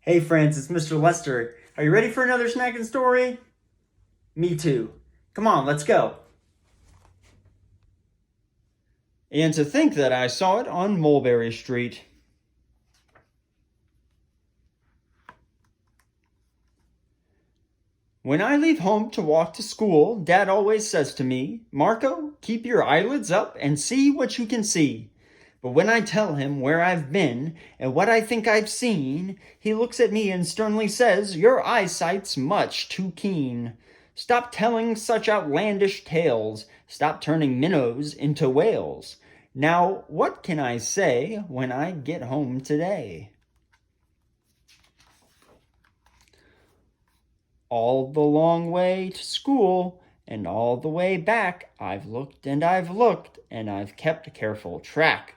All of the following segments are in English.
Hey friends, it's Mr. Lester. Are you ready for another snacking story? Me too. Come on, let's go. And to think that I saw it on Mulberry Street. When I leave home to walk to school, Dad always says to me, Marco, keep your eyelids up and see what you can see. But when I tell him where I've been and what I think I've seen, he looks at me and sternly says, Your eyesight's much too keen. Stop telling such outlandish tales. Stop turning minnows into whales. Now, what can I say when I get home today? All the long way to school and all the way back, I've looked and I've looked and I've kept a careful track.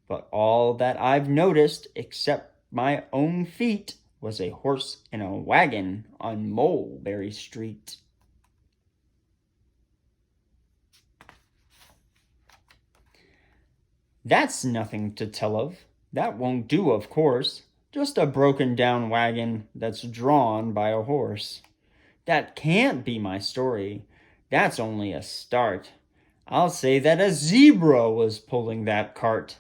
But all that I've noticed, except my own feet, was a horse and a wagon on Mulberry Street. That's nothing to tell of. That won't do, of course. Just a broken down wagon that's drawn by a horse. That can't be my story. That's only a start. I'll say that a zebra was pulling that cart.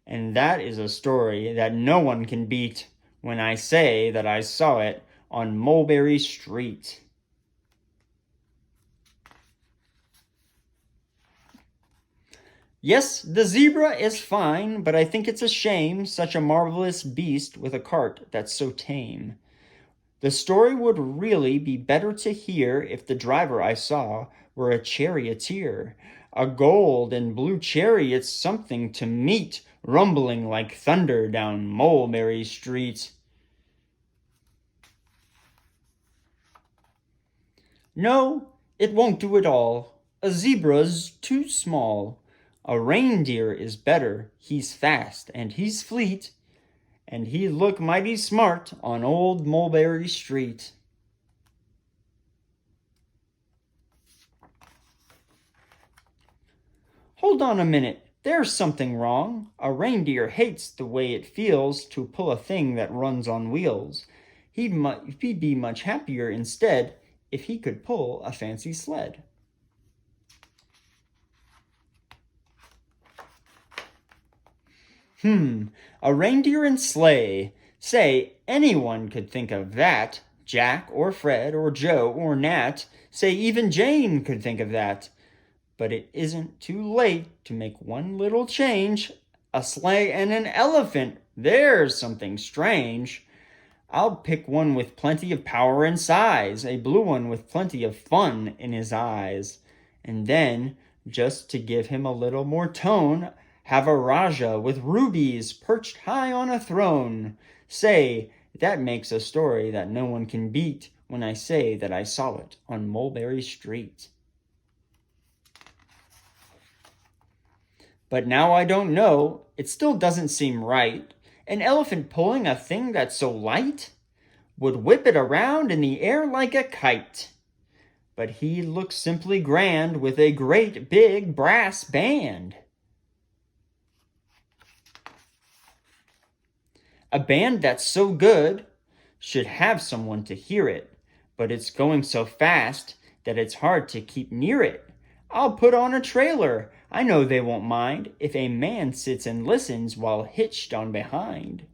And that is a story that no one can beat when I say that I saw it on Mulberry Street. Yes, the zebra is fine, but I think it's a shame such a marvelous beast with a cart that's so tame. The story would really be better to hear if the driver I saw were a charioteer. A gold and blue chariot's something to meet, rumbling like thunder down Mulberry Street. No, it won't do at all. A zebra's too small. A reindeer is better. He's fast and he's fleet. And he'd look mighty smart on old Mulberry Street. Hold on a minute, there's something wrong. A reindeer hates the way it feels to pull a thing that runs on wheels. He'd be much happier instead if he could pull a fancy sled. A reindeer and sleigh. Say, anyone could think of that. Jack or Fred or Joe or Nat. Say, even Jane could think of that. But it isn't too late to make one little change. A sleigh and an elephant. There's something strange. I'll pick one with plenty of power and size. A blue one with plenty of fun in his eyes. And then, just to give him a little more tone, have a Raja with rubies perched high on a throne. Say, that makes a story that no one can beat when I say that I saw it on Mulberry Street. But now I don't know, it still doesn't seem right. An elephant pulling a thing that's so light would whip it around in the air like a kite. But he looks simply grand with a great big brass band. A band that's so good should have someone to hear it, but it's going so fast that it's hard to keep near it. I'll put on a trailer. I know they won't mind if a man sits and listens while hitched on behind.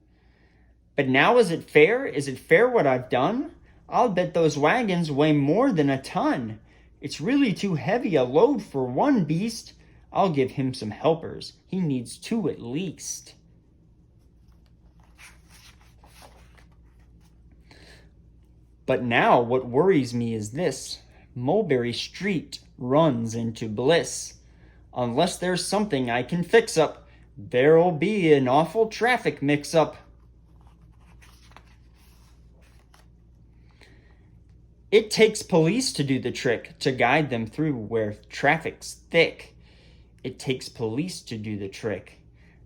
But now is it fair? Is it fair what I've done? I'll bet those wagons weigh more than a ton. It's really too heavy a load for one beast. I'll give him some helpers. He needs two at least. But now what worries me is this. Mulberry Street runs into bliss. Unless there's something I can fix up, there'll be an awful traffic mix-up. It takes police to do the trick, to guide them through where traffic's thick. It takes police to do the trick.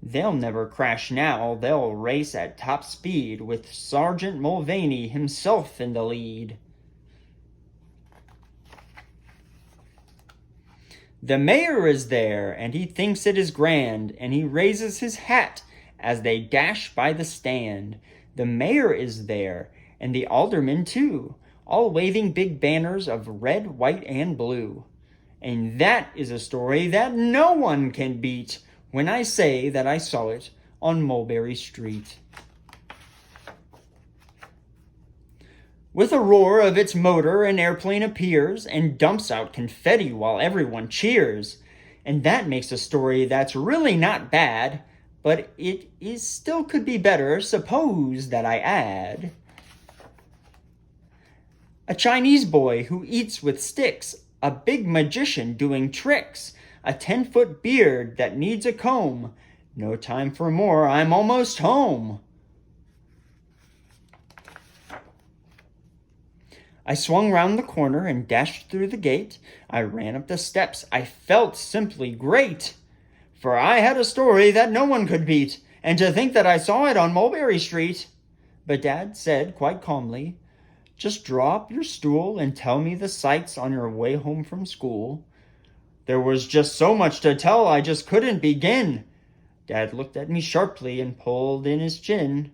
They'll never crash now, they'll race at top speed with Sergeant Mulvaney himself in the lead. The mayor is there, and he thinks it is grand, and he raises his hat as they dash by the stand. The mayor is there, and the aldermen too, all waving big banners of red, white, and blue. And that is a story that no one can beat when I say that I saw it on Mulberry Street. With a roar of its motor, an airplane appears and dumps out confetti while everyone cheers. And that makes a story that's really not bad, but it is still could be better, suppose that I add. A Chinese boy who eats with sticks, a big magician doing tricks, a 10-foot beard that needs a comb. No time for more, I'm almost home. I swung round the corner and dashed through the gate. I ran up the steps. I felt simply great, for I had a story that no one could beat, and to think that I saw it on Mulberry Street. But Dad said quite calmly, "Just draw up your stool and tell me the sights on your way home from school." There was just so much to tell, I just couldn't begin. Dad looked at me sharply and pulled in his chin.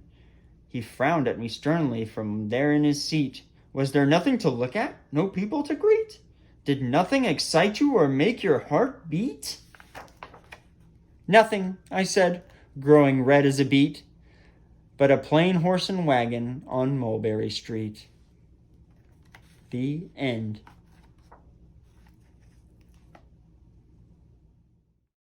He frowned at me sternly from there in his seat. Was there nothing to look at? No people to greet? Did nothing excite you or make your heart beat? Nothing, I said, growing red as a beet, but a plain horse and wagon on Mulberry Street. The end.